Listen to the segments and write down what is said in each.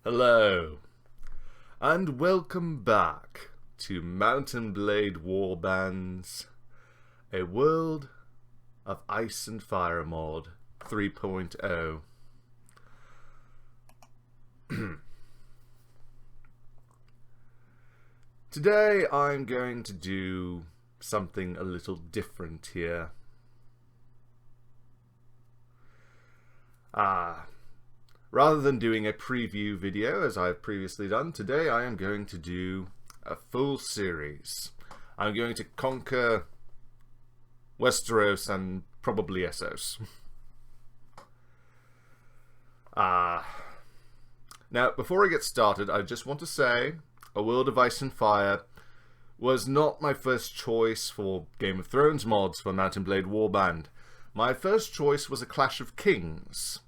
Hello, and welcome back to M&B Warband's A World of Ice and Fire Mod 3.0. Today I'm going to do something a little different here. Rather than doing a preview video as I've previously done, today I am going to do a full series. I'm going to conquer Westeros and probably Essos. Now, before I get started, I just want to say A World of Ice and Fire was not my first choice for Game of Thrones mods for M&B Warband. My first choice was A Clash of Kings.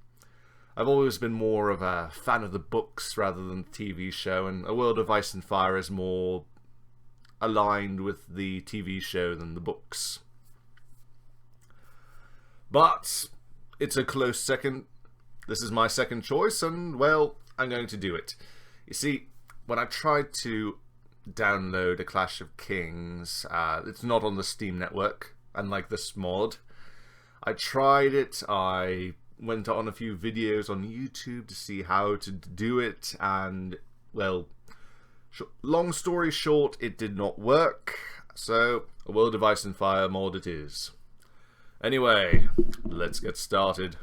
I've always been more of a fan of the books rather than the TV show, and A World of Ice and Fire is more aligned with the TV show than the books. But it's a close second. This is my second choice, and well, I'm going to do it. You see, when I tried to download A Clash of Kings, it's not on the Steam network, unlike this mod. I tried it, I went on a few videos on YouTube to see how to do it, and well, long story short, it did not work. So A World of Ice and Fire mod it is. Anyway, let's get started.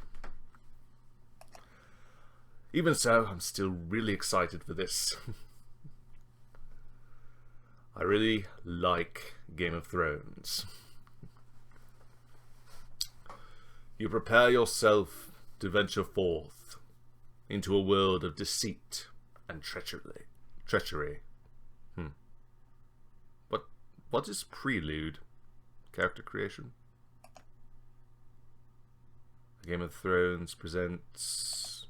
Even so, I'm still really excited for this. I really like Game of Thrones. You prepare yourself to venture forth into a world of deceit and treachery. What is prelude? Character creation? Game of Thrones presents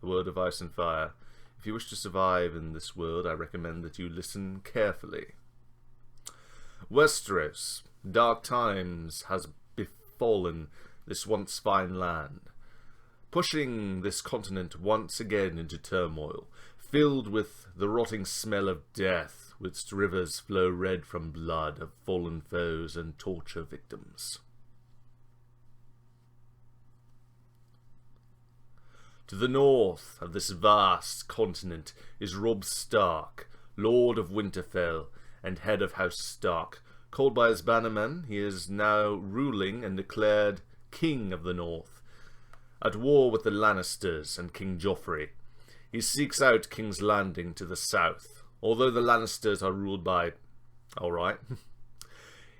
A World of Ice and Fire. If you wish to survive in this world, I recommend that you listen carefully. Westeros, dark times has befallen this once fine land, pushing this continent once again into turmoil, filled with the rotting smell of death, which rivers flow red from blood of fallen foes and torture victims. To the north of this vast continent is Robb Stark, Lord of Winterfell and head of House Stark. Called by his bannermen, he is now ruling and declared King of the North, at war with the Lannisters and King Joffrey. He seeks out King's Landing to the south, although the Lannisters are ruled by... alright.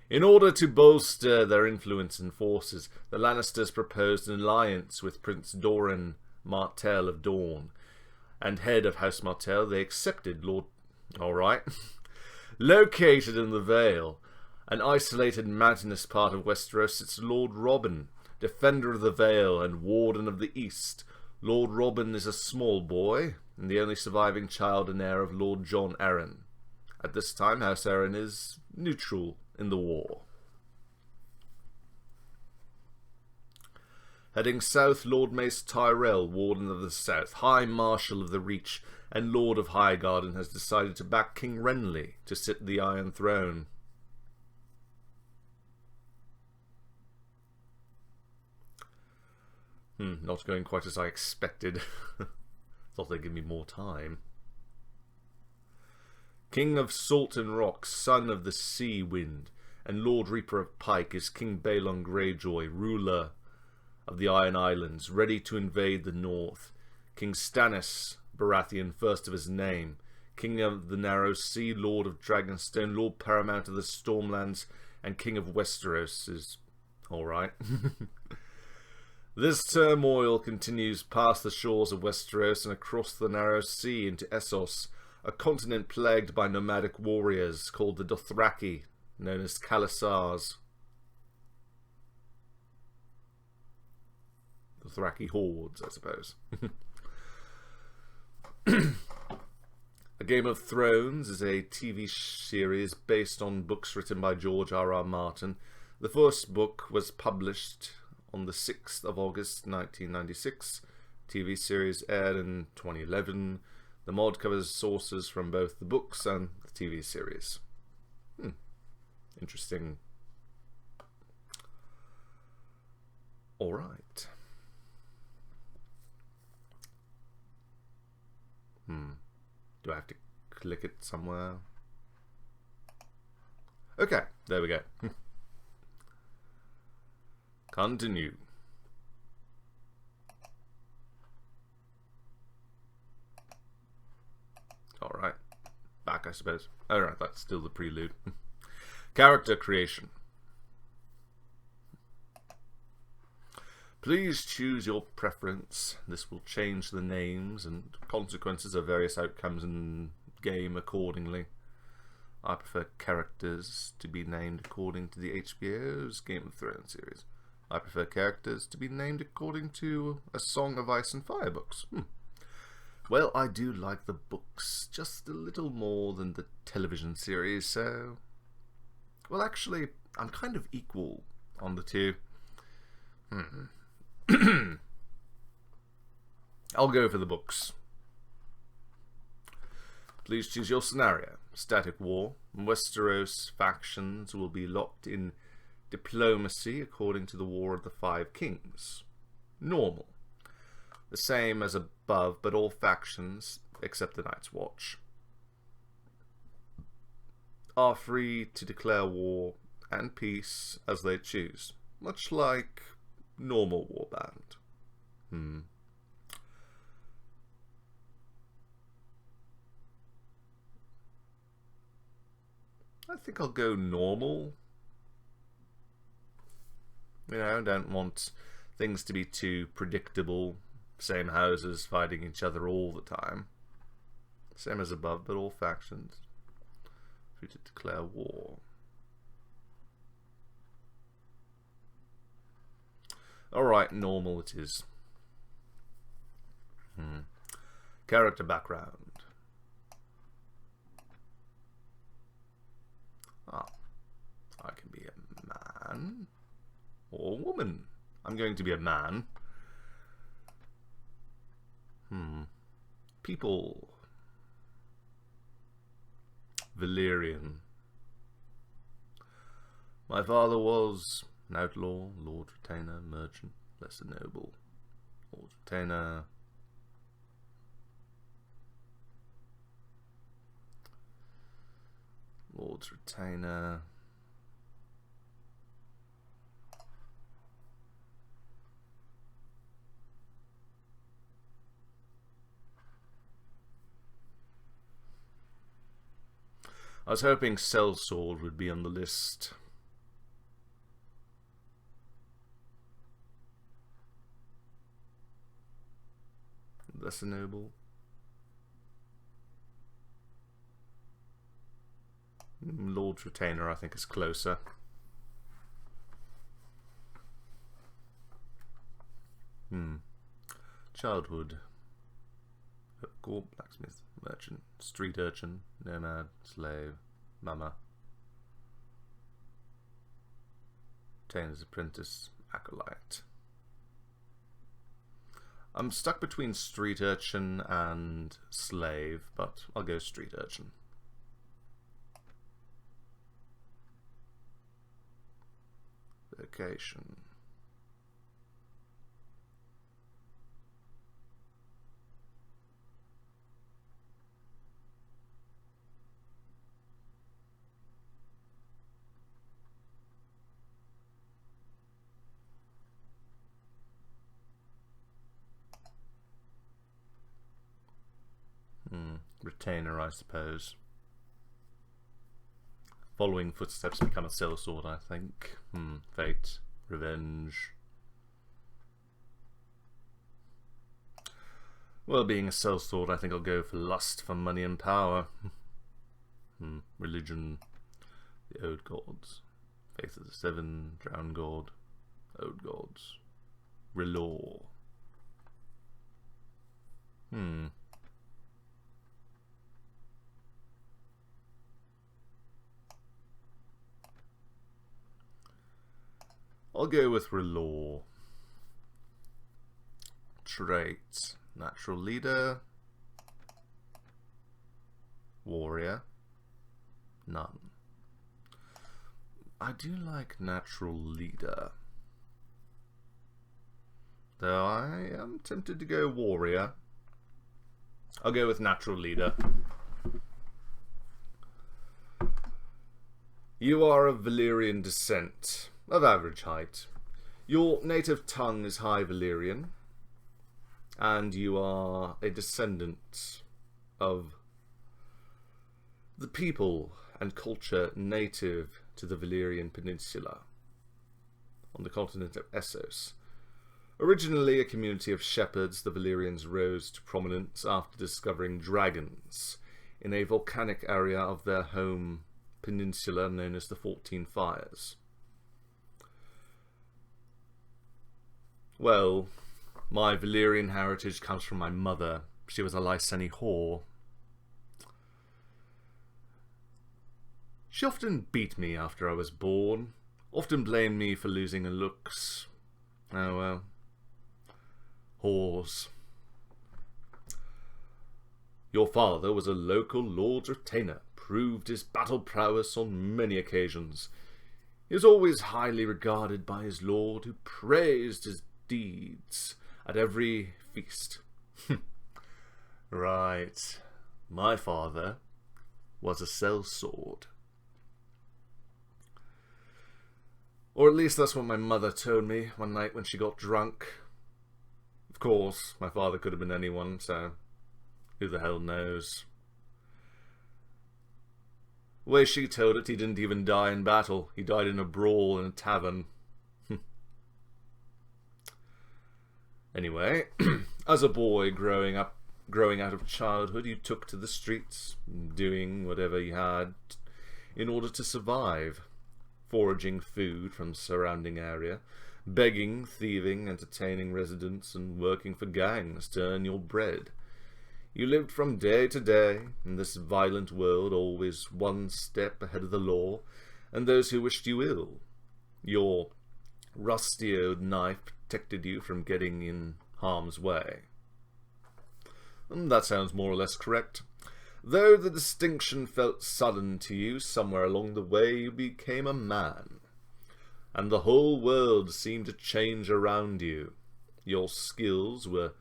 In order to bolster their influence and forces, the Lannisters proposed an alliance with Prince Doran Martell of Dorne, and head of House Martell. They accepted Lord... alright. Located in the Vale, an isolated mountainous part of Westeros, sits Lord Robin, Defender of the Vale and Warden of the East. Lord Robin is a small boy, and the only surviving child and heir of Lord Jon Arryn. At this time, House Arryn is neutral in the war. Heading south, Lord Mace Tyrell, Warden of the South, High Marshal of the Reach, and Lord of Highgarden, has decided to back King Renly to sit the Iron Throne. Not going quite as I expected. Thought they'd give me more time. King of Salt and Rock, son of the Sea Wind, and Lord Reaper of Pike is King Balon Greyjoy, ruler of the Iron Islands, ready to invade the north. King Stannis Baratheon, first of his name, King of the Narrow Sea, Lord of Dragonstone, Lord Paramount of the Stormlands, and King of Westeros is alright. This turmoil continues past the shores of Westeros and across the Narrow Sea into Essos, a continent plagued by nomadic warriors called the Dothraki, known as Khalasars. Dothraki hordes, I suppose. A Game of Thrones is a TV series based on books written by George R.R. Martin. The first book was published on the 6th of August 1996 TV series aired in 2011. The mod covers sources from both the books and the TV series. Interesting. Alright. Do I have to click it somewhere? Okay, there we go. Continue. Alright. Back, I suppose. Alright, that's still the prelude. Character creation. Please choose your preference. This will change the names and consequences of various outcomes in game accordingly. I prefer characters to be named according to the HBO's Game of Thrones series. I prefer characters to be named according to A Song of Ice and Fire books. Well, I do like the books just a little more than the television series, so... Well, actually, I'm kind of equal on the two. I'll go for the books. Please choose your scenario. Static war. Westeros factions will be locked in diplomacy according to the War of the Five Kings. Normal. The same as above, but all factions, except the Night's Watch, are free to declare war and peace as they choose, much like normal warband. I think I'll go normal. You know, I don't want things to be too predictable. Same houses fighting each other all the time. Same as above, but all factions free to declare war. Alright, normal it is. Character background. I can be a man or a woman. I'm going to be a man. People. Valyrian. My father was an outlaw, lord retainer, merchant, lesser noble. Lord retainer. Lord's retainer. I was hoping Sell Sword would be on the list. Lesser noble. Lord's retainer, I think, is closer. Childhood. Gore, blacksmith, merchant, street urchin, nomad, slave, mama. Retainer's apprentice, acolyte. I'm stuck between street urchin and slave, but I'll go street urchin. Vocation. Retainer, I suppose. Following footsteps become a Sell Sword, I think. Fate, revenge. Well, being a Sell Sword, I think I'll go for lust for money and power. Religion, the Ode Gods. Faith of the Seven, Drowned God, Ode Gods. Relaw. I'll go with Relaw. trait. Natural leader. Warrior. None. I do like natural leader. Though I am tempted to go warrior. I'll go with natural leader. You are of Valyrian descent, of average height. Your native tongue is High Valyrian, and you are a descendant of the people and culture native to the Valyrian Peninsula on the continent of Essos. Originally a community of shepherds, the Valyrians rose to prominence after discovering dragons in a volcanic area of their home peninsula known as the 14 Fires. Well, my Valyrian heritage comes from my mother. She was a Lysene whore. She often beat me after I was born, often blamed me for losing her looks. Oh well. Whores. Your father was a local Lord's Retainer, proved his battle prowess on many occasions. He was always highly regarded by his lord, who praised his deeds at every feast. Right. My father was a Sell Sword. Or at least that's what my mother told me one night when she got drunk. Of course, my father could have been anyone, so who the hell knows? The way she told it, he didn't even die in battle. He died in a brawl in a tavern. Anyway, as a boy growing out of childhood, you took to the streets, doing whatever you had in order to survive. Foraging food from the surrounding area, begging, thieving, entertaining residents, and working for gangs to earn your bread. You lived from day to day in this violent world, always one step ahead of the law and those who wished you ill. Your rusty-old knife protected you from getting in harm's way. That sounds more or less correct. Though the distinction felt sudden to you, somewhere along the way you became a man, and the whole world seemed to change around you. Your skills were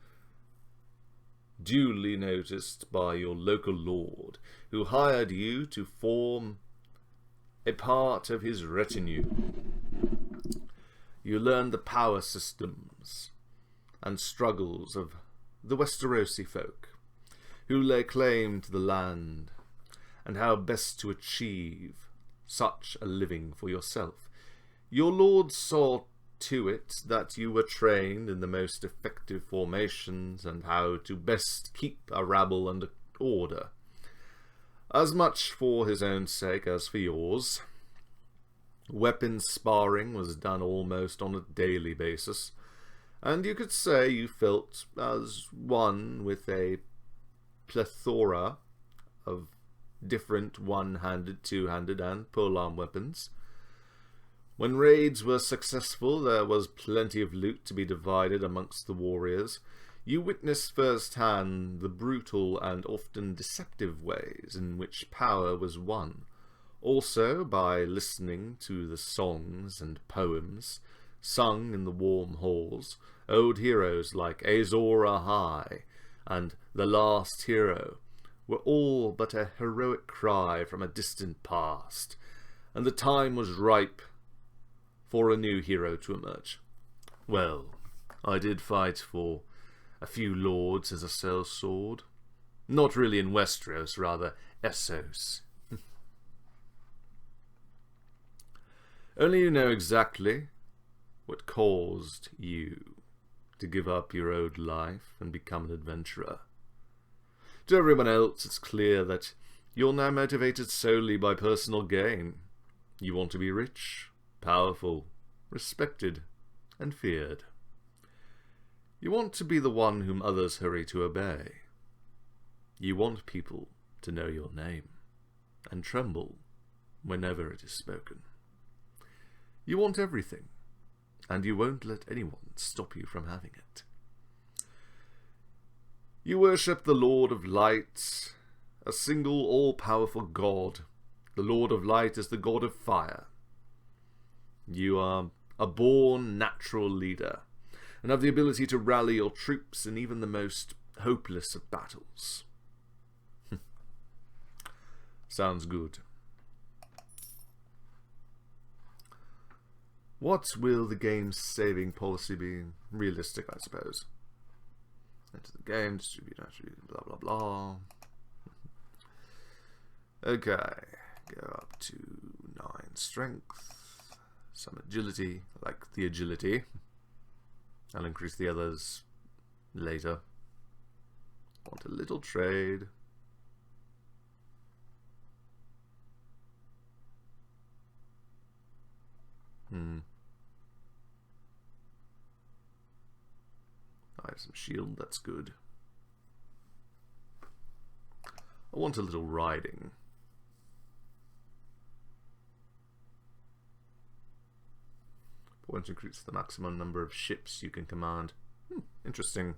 duly noticed by your local lord, who hired you to form a part of his retinue. You learned the power systems and struggles of the Westorosi folk, who lay claim to the land, and how best to achieve such a living for yourself. Your lord saw to it that you were trained in the most effective formations and how to best keep a rabble under order, as much for his own sake as for yours. Weapon sparring was done almost on a daily basis, and you could say you felt as one with a plethora of different one-handed, two-handed, and pole-arm weapons. When raids were successful, there was plenty of loot to be divided amongst the warriors. You witnessed firsthand the brutal and often deceptive ways in which power was won. Also, by listening to the songs and poems sung in the warm halls, old heroes like Azor Ahai and The Last Hero were all but a heroic cry from a distant past, and the time was ripe for a new hero to emerge. Well, I did fight for a few lords as a Sell Sword. Not really in Westeros, rather Essos. Only you know exactly what caused you to give up your old life and become an adventurer. To everyone else, it's clear that you're now motivated solely by personal gain. You want to be rich, powerful, respected, and feared. You want to be the one whom others hurry to obey. You want people to know your name and tremble whenever it is spoken. You want everything, and you won't let anyone stop you from having it. You worship the Lord of Light, a single all-powerful God. The Lord of Light is the God of fire. You are a born natural leader, and have the ability to rally your troops in even the most hopeless of battles. Sounds good. What will the game's saving policy be? Realistic, I suppose. Enter the game, distribute, blah blah blah. Okay, go up to 9 strength, some agility, like the agility. I'll increase the others later. Want a little trade. I have some shield, that's good. I want a little riding. Points increase the maximum number of ships you can command. Interesting.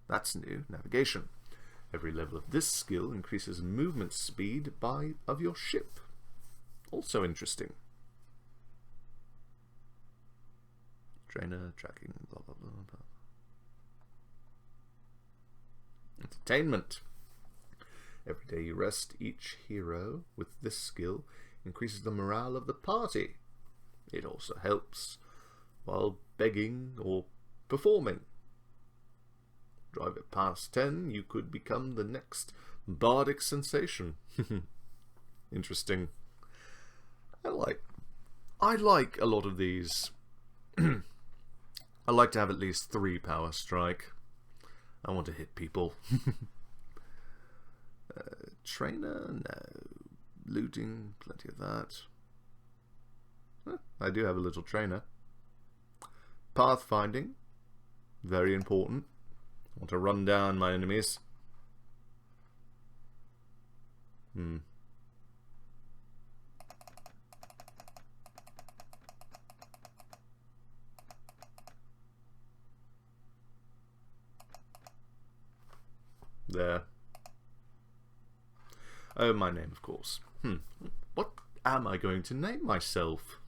That's new. Navigation. Every level of this skill increases movement speed of your ship. Also interesting. Trainer, tracking, blah blah blah blah. Entertainment. Every day you rest, each hero with this skill increases the morale of the party. It also helps while begging or performing. Drive it past 10, you could become the next bardic sensation. Interesting. I like a lot of these. I like to have at least 3 power strike. I want to hit people. Trainer? No. Looting? Plenty of that. I do have a little trainer. Pathfinding? Very important. I want to run down my enemies. There. Oh, my name, of course. What am I going to name myself?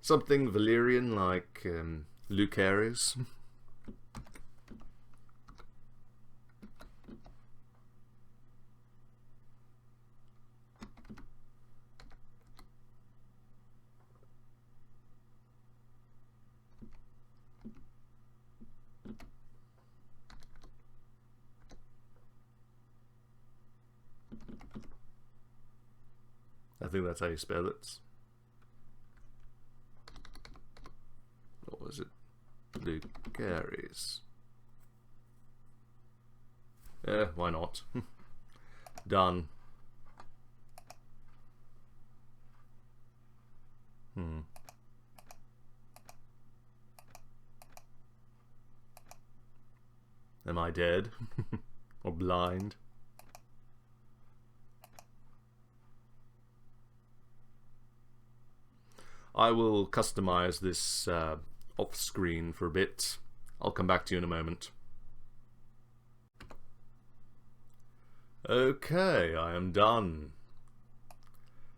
Something Valyrian like Lucerys. I think that's how you spell it. Or was it Lucerys? Yeah, why not? Done. Am I dead? Or blind? I will customize this off screen for a bit. I'll come back to you in a moment. Okay, I am done.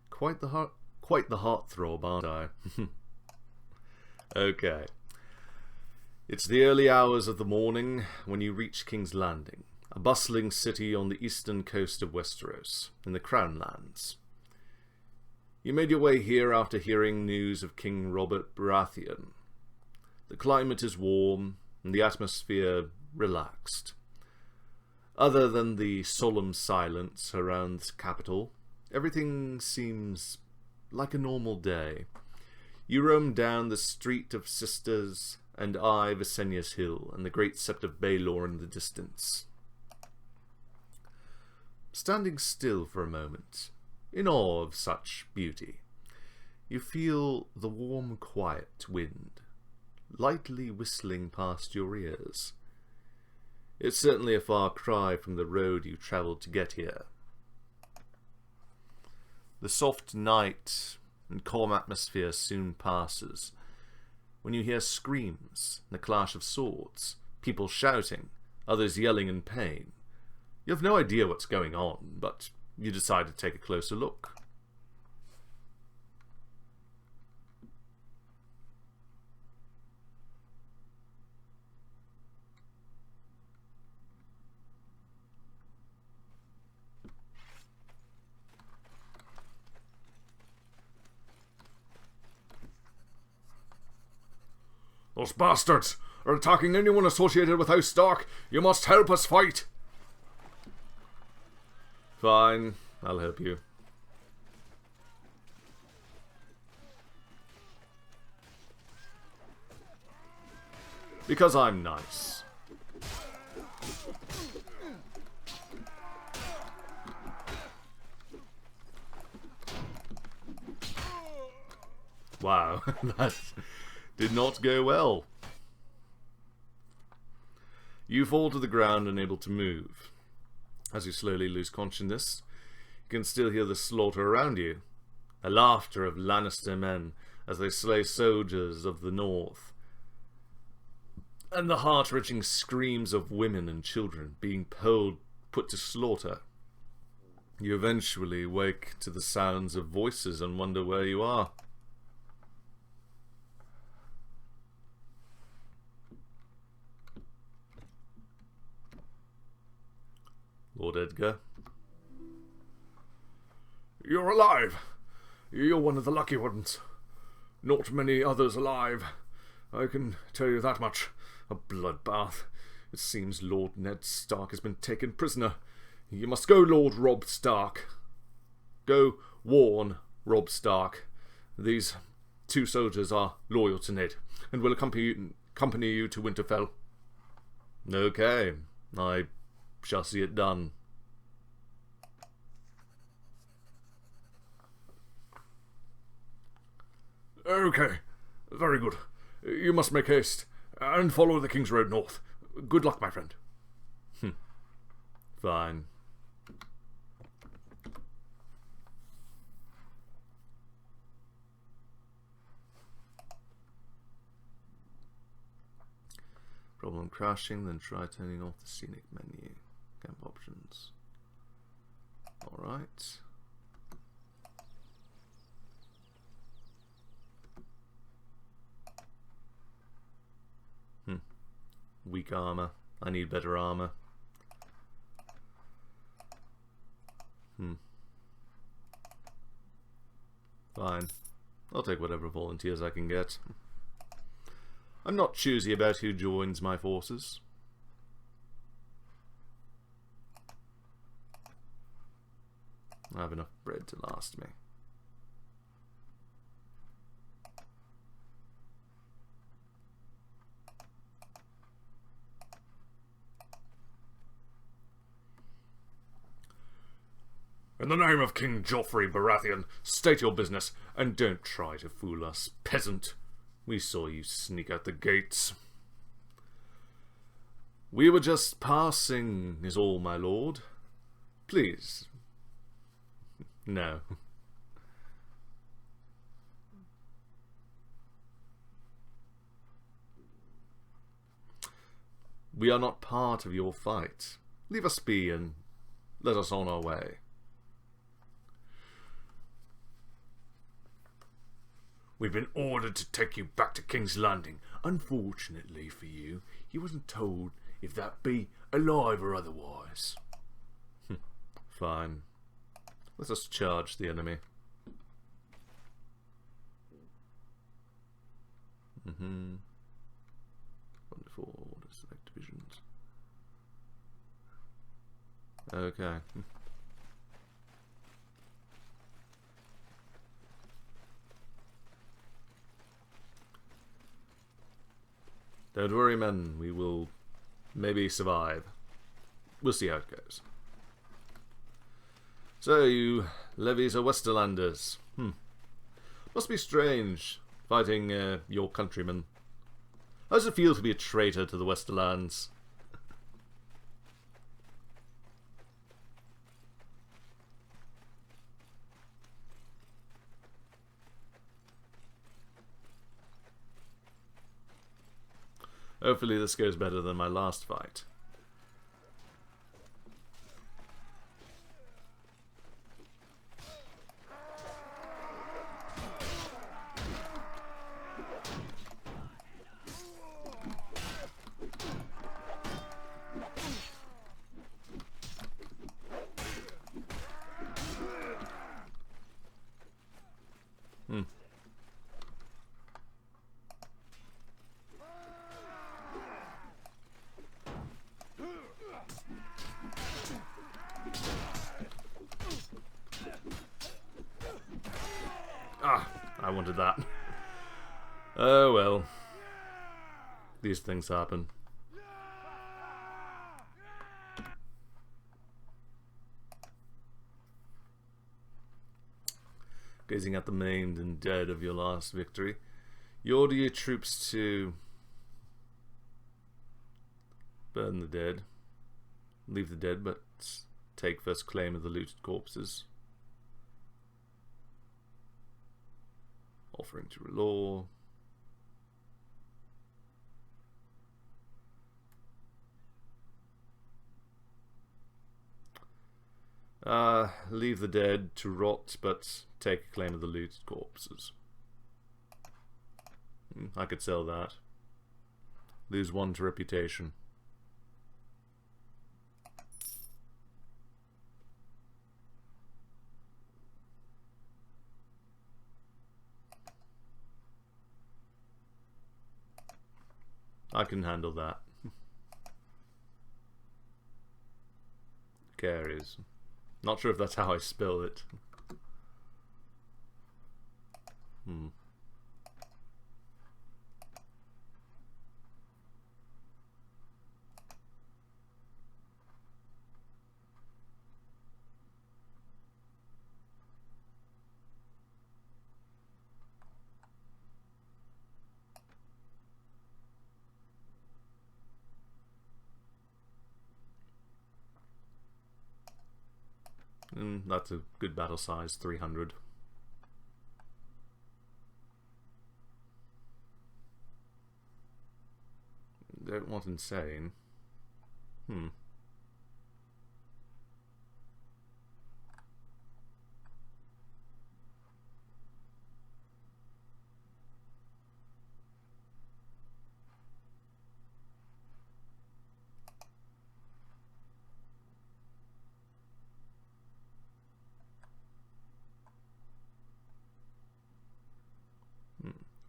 Quite the heartthrob, aren't I? Okay. It's the early hours of the morning when you reach King's Landing, a bustling city on the eastern coast of Westeros, in the Crown Lands. You made your way here after hearing news of King Robert Baratheon. The climate is warm, and the atmosphere relaxed. Other than the solemn silence around the capital, everything seems like a normal day. You roam down the Street of Sisters and eye Visenya's Hill and the great Sept of Baelor in the distance. Standing still for a moment, in awe of such beauty, you feel the warm, quiet wind lightly whistling past your ears. It's certainly a far cry from the road you travelled to get here. The soft night and calm atmosphere soon passes when you hear screams and the clash of swords, people shouting, others yelling in pain. You have no idea what's going on, but you decide to take a closer look. Those bastards are attacking anyone associated with House Stark. You must help us fight. Fine, I'll help you. Because I'm nice. Wow, that did not go well. You fall to the ground, unable to move. As you slowly lose consciousness, you can still hear the slaughter around you. The laughter of Lannister men as they slay soldiers of the North. And the heart-wrenching screams of women and children being put to slaughter. You eventually wake to the sounds of voices and wonder where you are. Lord Edgar. You're alive. You're one of the lucky ones. Not many others alive. I can tell you that much. A bloodbath. It seems Lord Ned Stark has been taken prisoner. You must go, Lord Robb Stark. Go warn Robb Stark. These 2 soldiers are loyal to Ned and will accompany you to Winterfell. Okay, I shall see it done. Okay, very good. You must make haste and follow the King's Road north. Good luck, my friend. Fine. Problem crashing, then try turning off the scenic menu. Camp options. Alright. Weak armor. I need better armor. Fine. I'll take whatever volunteers I can get. I'm not choosy about who joins my forces. I have enough bread to last me. In the name of King Joffrey Baratheon, state your business, and don't try to fool us, peasant. We saw you sneak out the gates. We were just passing, is all, my lord. Please. No. We are not part of your fight. Leave us be and let us on our way. We've been ordered to take you back to King's Landing. Unfortunately for you, you wasn't told if that be alive or otherwise. Fine. Let us charge the enemy. Wonderful. Order select divisions. Okay. Don't worry, men. We will maybe survive. We'll see how it goes. So, you levies are Westerlanders. Must be strange, fighting your countrymen. How does it feel to be a traitor to the Westerlands? Hopefully this goes better than my last fight. I wanted that. Oh well. These things happen. Gazing at the maimed and dead of your last victory, you order your troops to burn the dead. Leave the dead, but take first claim of the looted corpses. Offering to law. Leave the dead to rot, but take a claim of the looted corpses. I could sell that. Lose 1 to reputation. I can handle that. Carries. Not sure if that's how I spell it. That's a good battle size, 300. Don't want insane.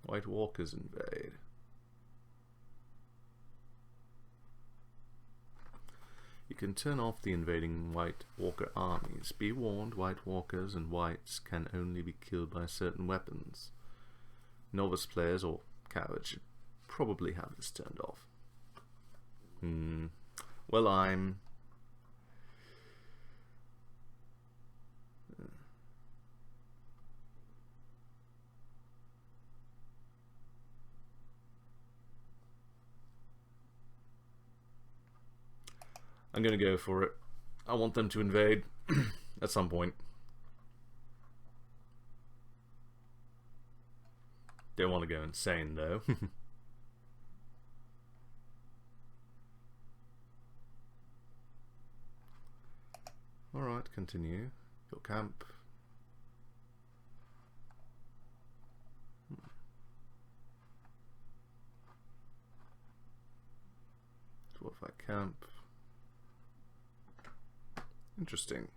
White Walkers invade. You can turn off the invading White Walker armies. Be warned, White Walkers and Whites can only be killed by certain weapons. Novice players or cowards should probably have this turned off. Well, I'm going to go for it. I want them to invade at some point. Don't want to go insane though. Alright, continue. Your camp. Fortify camp. Interesting.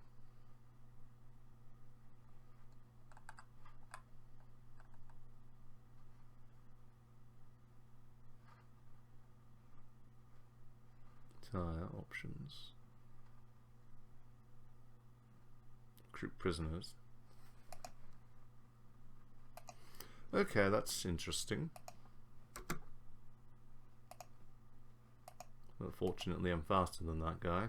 Tire options. Recruit prisoners. Okay, that's interesting. Well, fortunately, I'm faster than that guy.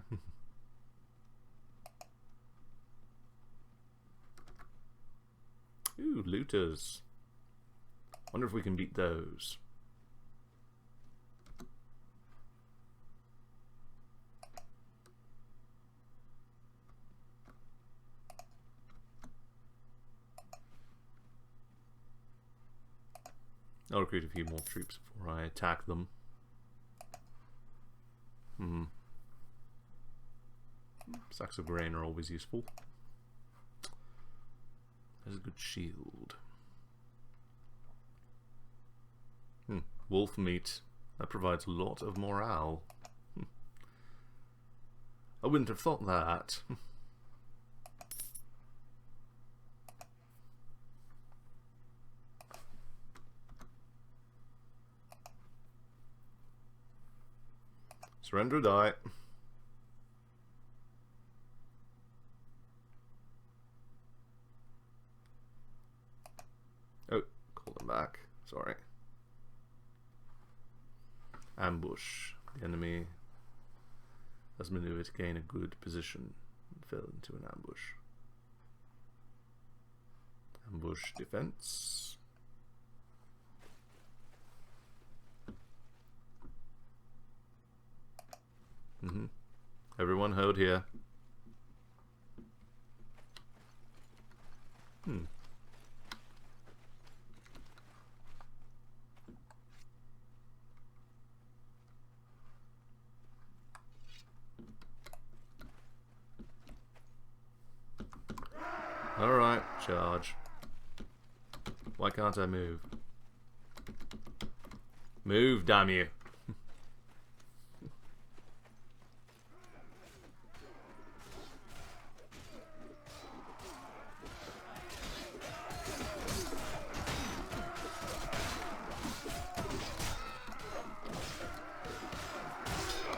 Ooh, looters. Wonder if we can beat those. I'll recruit a few more troops before I attack them. Sacks of grain are always useful. There's a good shield. Wolf meat. That provides a lot of morale. I wouldn't have thought that. Surrender or die. Oh, Sorry. Ambush. The enemy has maneuvered to gain a good position and fell into an ambush. Ambush defense. Everyone hold here. Alright, charge. Why can't I move? Move, damn you.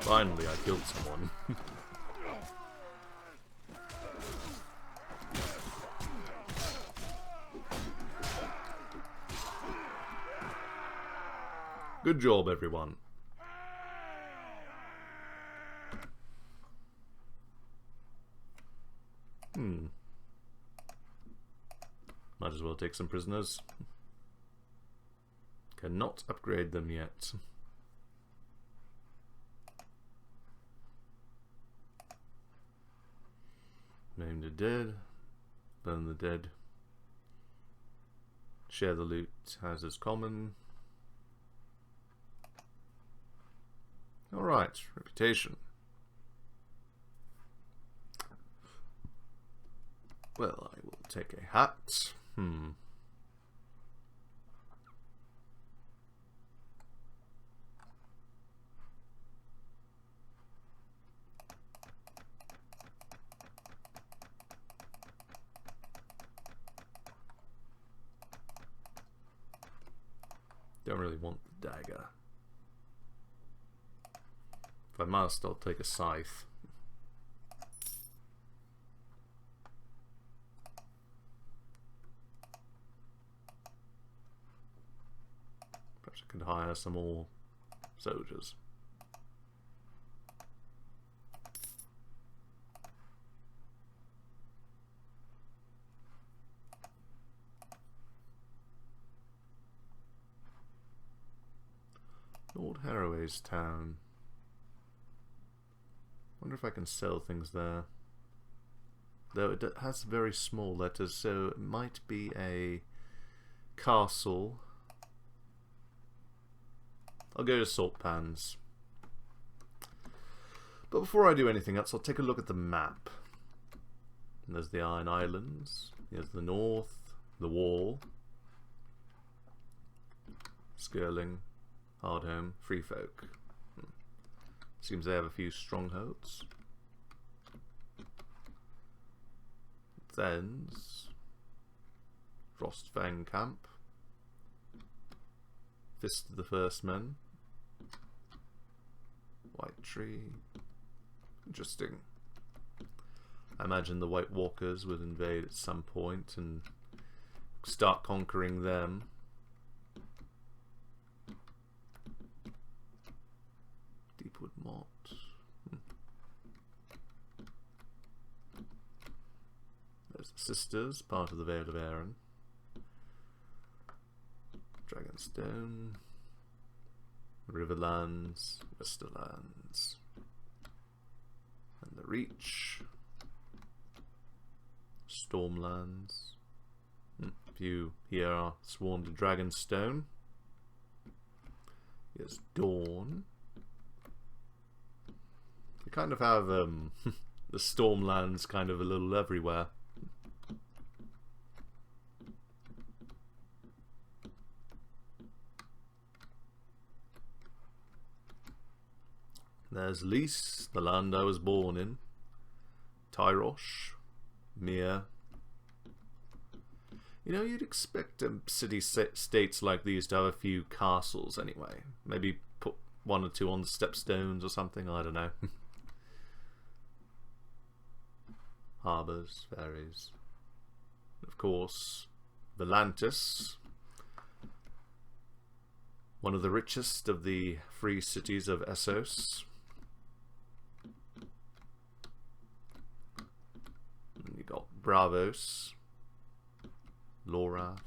Finally, I killed someone. Good job, everyone. Might as well take some prisoners. Cannot upgrade them yet. Name the dead. Burn the dead. Share the loot as is common. Alright, reputation. Well, I will take a hat. Don't really want the dagger. If I must, I'll take a scythe. Perhaps I could hire some more soldiers. Lord Harroway's town. Wonder if I can sell things there. Though it has very small letters, so it might be a castle. I'll go to salt pans. But before I do anything else, I'll take a look at the map. And there's the Iron Islands. Here's the north, the wall, Skirling, Hardhome, Free Folk. Seems they have a few strongholds. Thens, Frostfang Camp, Fist of the First Men, White Tree. Interesting. I imagine the White Walkers would invade at some point and start conquering them. Deepwood Mott. There's the Sisters, part of the Vale of Arryn. Dragonstone. Riverlands. Westerlands. And the Reach. Stormlands. A few here are sworn to Dragonstone. Here's Dawn. We kind of have the Stormlands kind of a little everywhere. There's Lys, the land I was born in. Tyrosh, Mere. You know, you'd expect city-states like these to have a few castles anyway. Maybe put one or two on the stepstones or something, I don't know. Harbours, ferries. Of course, Volantis. One of the richest of the free cities of Essos. And you got Bravos, Lorath,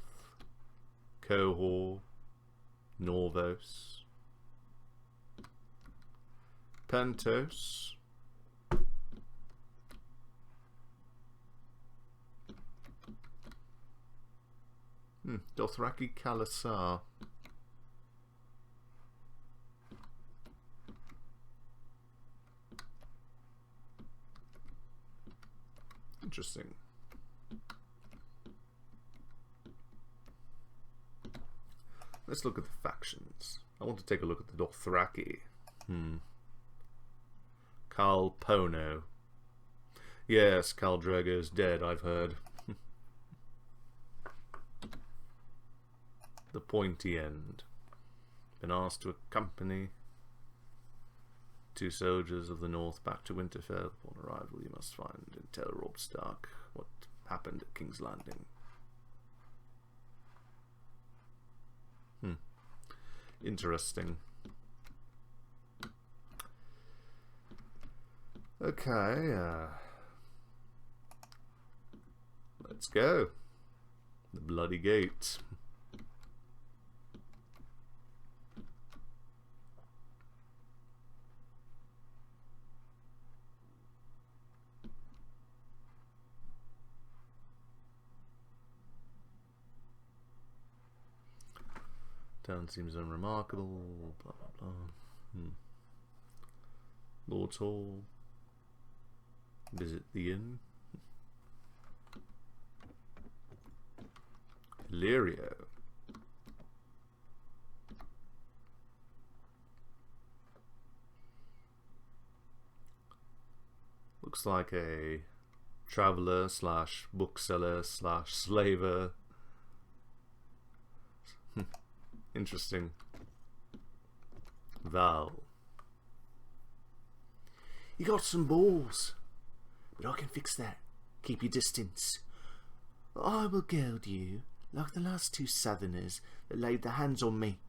Cohor, Norvos, Pentos, Dothraki Kalasar. Interesting. Let's look at the factions. I want to take a look at the Dothraki. Khal Pono. Yes, Khal Drogo's dead, I've heard. The Pointy End. Been asked to accompany 2 soldiers of the North back to Winterfell. Upon arrival, you must find and tell Robb Stark what happened at King's Landing. Interesting. Okay, let's go. The Bloody Gate. Town seems unremarkable. Blah blah blah. Lord's Hall. Visit the inn. Illyrio. Looks like a traveller slash bookseller slash slaver. Interesting. Val. You got some balls, but I can fix that. Keep your distance. I will gild you like the last 2 Southerners that laid their hands on me.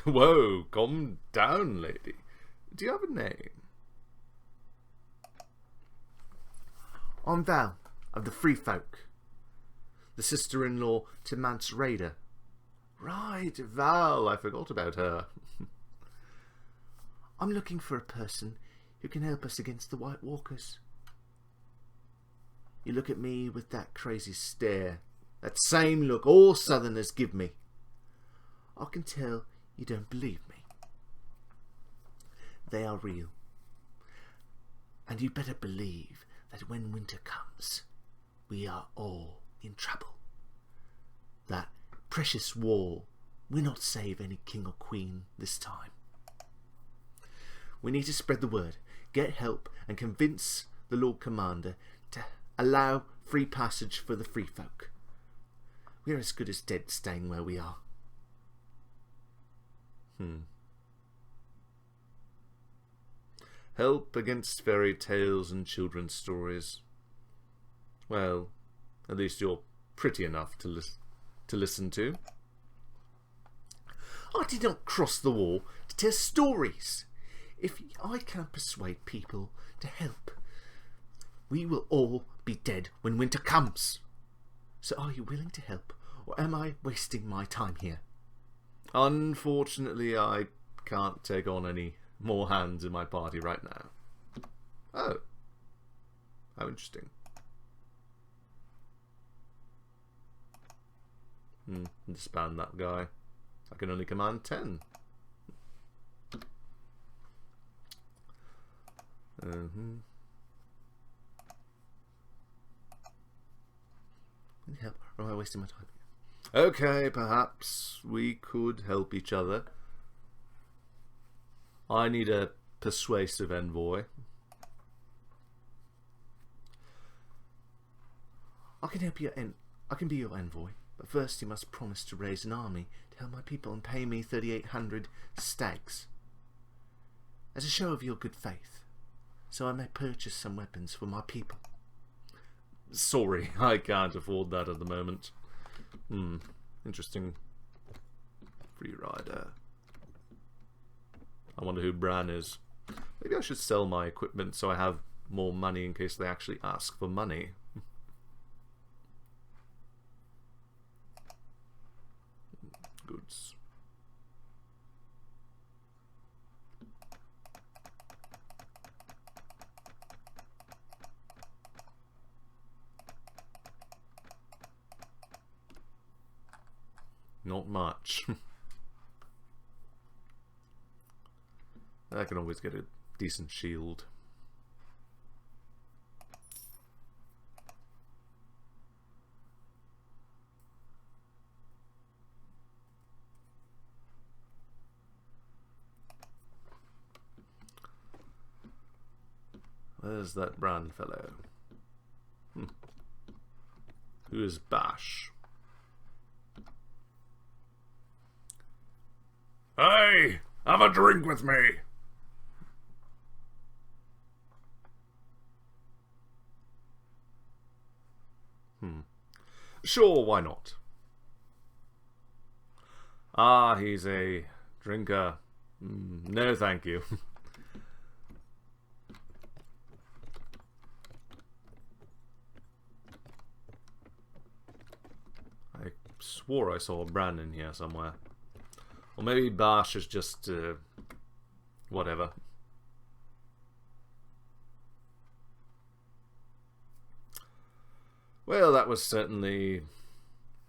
Whoa, calm down, lady. Do you have a name? I'm Val of the Free Folk, the sister-in-law to Mance Raider. Right, Val, I forgot about her. I'm looking for a person who can help us against the White Walkers. You look at me with that crazy stare, that same look all Southerners give me. I can tell you don't believe me. They are real. And you better believe that when winter comes, we are all in trouble. That precious war will not save any king or queen this time. We need to spread the word, get help, and convince the Lord Commander to allow free passage for the free folk. We are as good as dead staying where we are. Help against fairy tales and children's stories. Well, at least you're pretty enough to listen to. I did not cross the wall to tell stories. If I can persuade people to help, we will all be dead when winter comes. So are you willing to help, or am I wasting my time here? Unfortunately, I can't take on any more hands in my party right now. Oh. How interesting. Disband that guy. I can only command 10. Help, or am I wasting my time? Okay, perhaps we could help each other. I need a persuasive envoy. I can help you. I can be your envoy, but first you must promise to raise an army to help my people and pay me 3,800 stags as a show of your good faith, so I may purchase some weapons for my people. Sorry, I can't afford that at the moment. Interesting. Free rider. I wonder who Bran is. Maybe I should sell my equipment so I have more money in case they actually ask for money. Goods. Not much. I can always get a decent shield. Where's that Bran fellow? Who is Bash? Hey! Have a drink with me! Sure, why not? Ah, he's a drinker. No, thank you. I swore I saw Bran in here somewhere. Or maybe Bash is just, whatever. Well, that was certainly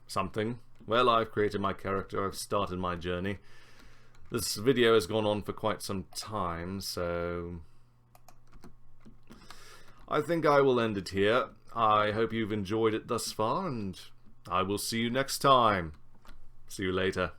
something. Well, I've created my character, I've started my journey. This video has gone on for quite some time, so I think I will end it here. I hope you've enjoyed it thus far, and I will see you next time. See you later.